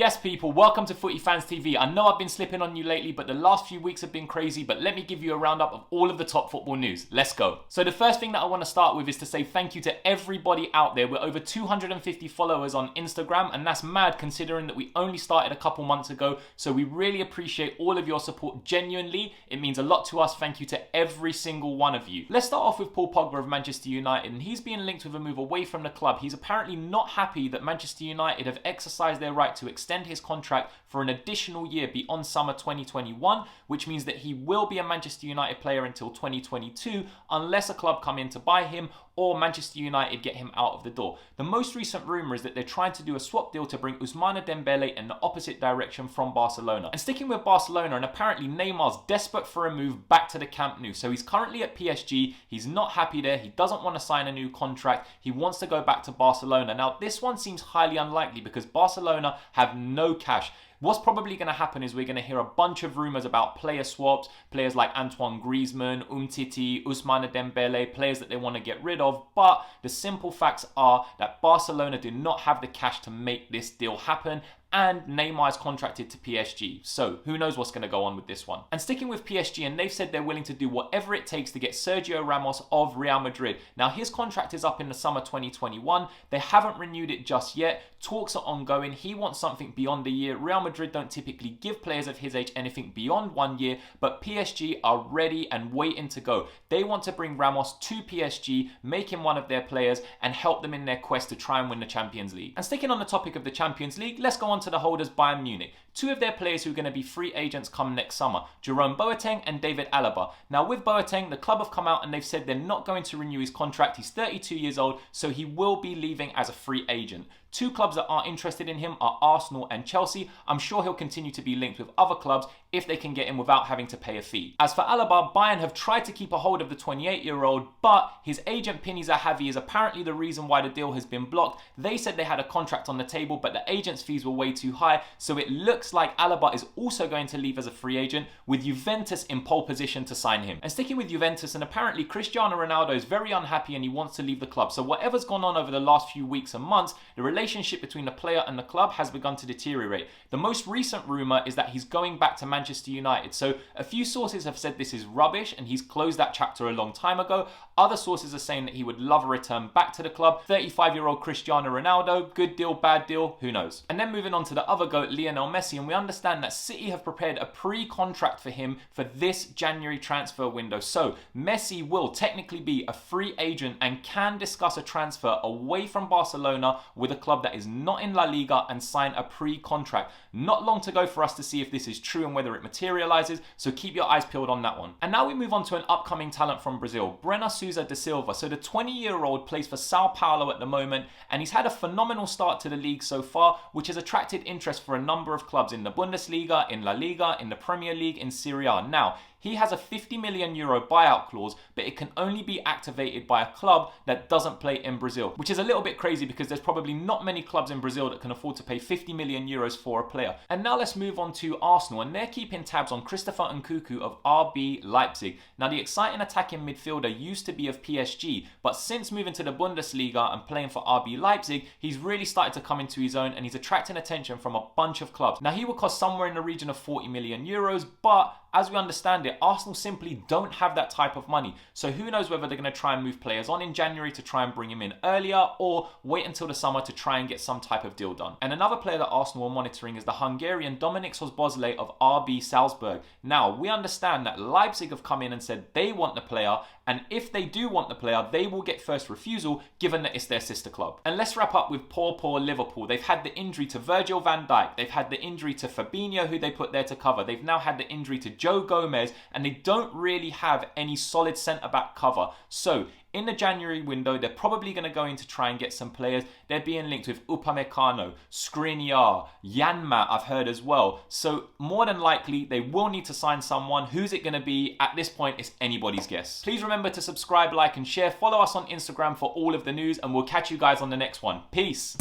Yes people, welcome to Footy Fans TV. I know I've been slipping on you lately, but the last few weeks have been crazy, but let me give you a roundup of all of the top football news. Let's go. So the first thing that I want to start with is to say thank you to everybody out there. We're over 250 followers on Instagram, and that's mad considering that we only started a couple months ago, so we really appreciate all of your support. Genuinely, it means a lot to us. Thank you to every single one of you. Let's start off with Paul Pogba of Manchester United, and he's being linked with a move away from the club. He's apparently not happy that Manchester United have exercised their right to extend his contract for an additional year beyond summer 2021, which means that he will be a Manchester United player until 2022 unless a club come in to buy him or Manchester United get him out of the door. The most recent rumour is that they're trying to do a swap deal to bring Ousmane Dembele in the opposite direction from Barcelona. And sticking with Barcelona, and apparently Neymar's desperate for a move back to the Camp Nou. So he's currently at PSG, he's not happy there, he doesn't want to sign a new contract, he wants to go back to Barcelona. Now this one seems highly unlikely because Barcelona have no cash. What's probably going to happen is we're going to hear a bunch of rumours about player swaps, players like Antoine Griezmann, Umtiti, Ousmane Dembele, players that they want to get rid of, but the simple facts are that Barcelona do not have the cash to make this deal happen, and Neymar is contracted to PSG. So who knows what's going to go on with this one. And sticking with PSG, and they've said they're willing to do whatever it takes to get Sergio Ramos of Real Madrid. Now his contract is up in the summer 2021. They haven't renewed it just yet. Talks are ongoing. He wants something beyond a year. Real Madrid don't typically give players of his age anything beyond 1 year, but PSG are ready and waiting to go. They want to bring Ramos to PSG, make him one of their players, and help them in their quest to try and win the Champions League. And sticking on the topic of the Champions League, let's go on to the holders Bayern Munich. Two of their players who are going to be free agents come next summer, Jerome Boateng and David Alaba. Now with Boateng, the club have come out and they've said they're not going to renew his contract. He's 32 years old, so he will be leaving as a free agent. Two clubs that are interested in him are Arsenal and Chelsea. I'm sure he'll continue to be linked with other clubs if they can get him without having to pay a fee. As for Alaba, Bayern have tried to keep a hold of the 28-year-old, but his agent Pini Zahavi is apparently the reason why the deal has been blocked. They said they had a contract on the table, but the agent's fees were way too high, so it looks like Alaba is also going to leave as a free agent, with Juventus in pole position to sign him. And sticking with Juventus, and apparently Cristiano Ronaldo is very unhappy and he wants to leave the club. So whatever's gone on over the last few weeks and months, the relationship between the player and the club has begun to deteriorate. The most recent rumour is that he's going back to Manchester United. So a few sources have said this is rubbish and he's closed that chapter a long time ago. Other sources are saying that he would love a return back to the club. 35-year-old Cristiano Ronaldo, good deal, bad deal, who knows? And then moving on to the other GOAT, Lionel Messi, and we understand that City have prepared a pre-contract for him for this January transfer window. So Messi will technically be a free agent and can discuss a transfer away from Barcelona with a club that is not in La Liga and sign a pre-contract. Not long to go for us to see if this is true and whether it materializes, so keep your eyes peeled on that one. And now we move on to an upcoming talent from Brazil, Brenner da Silva. So the 20-year-old plays for Sao Paulo at the moment, and he's had a phenomenal start to the league so far, which has attracted interest for a number of clubs in the Bundesliga, in La Liga, in the Premier League, in Serie A. Now, he has a 50 million euro buyout clause, but it can only be activated by a club that doesn't play in Brazil, which is a little bit crazy because there's probably not many clubs in Brazil that can afford to pay 50 million euros for a player. And now let's move on to Arsenal, and they're keeping tabs on Christopher Nkunku of RB Leipzig. Now the exciting attacking midfielder used to be of PSG, but since moving to the Bundesliga and playing for RB Leipzig, he's really started to come into his own and he's attracting attention from a bunch of clubs. Now he will cost somewhere in the region of 40 million euros, but as we understand it, Arsenal simply don't have that type of money. So who knows whether they're going to try and move players on in January to try and bring him in earlier, or wait until the summer to try and get some type of deal done. And another player that Arsenal are monitoring is the Hungarian Dominik Szobozslai of RB Salzburg. Now, we understand that Leipzig have come in and said they want the player, and if they do want the player, they will get first refusal, given that it's their sister club. And let's wrap up with poor Liverpool. They've had the injury to Virgil van Dijk. They've had the injury to Fabinho, who they put there to cover. They've now had the injury to Joe Gomez, and they don't really have any solid centre-back cover. So in the January window, they're probably going to go in to try and get some players. They're being linked with Upamecano, Skriniar, Janma, I've heard as well. So more than likely, they will need to sign someone. Who's it going to be? At this point, it's anybody's guess. Please remember to subscribe, like, and share. Follow us on Instagram for all of the news, and we'll catch you guys on the next one. Peace.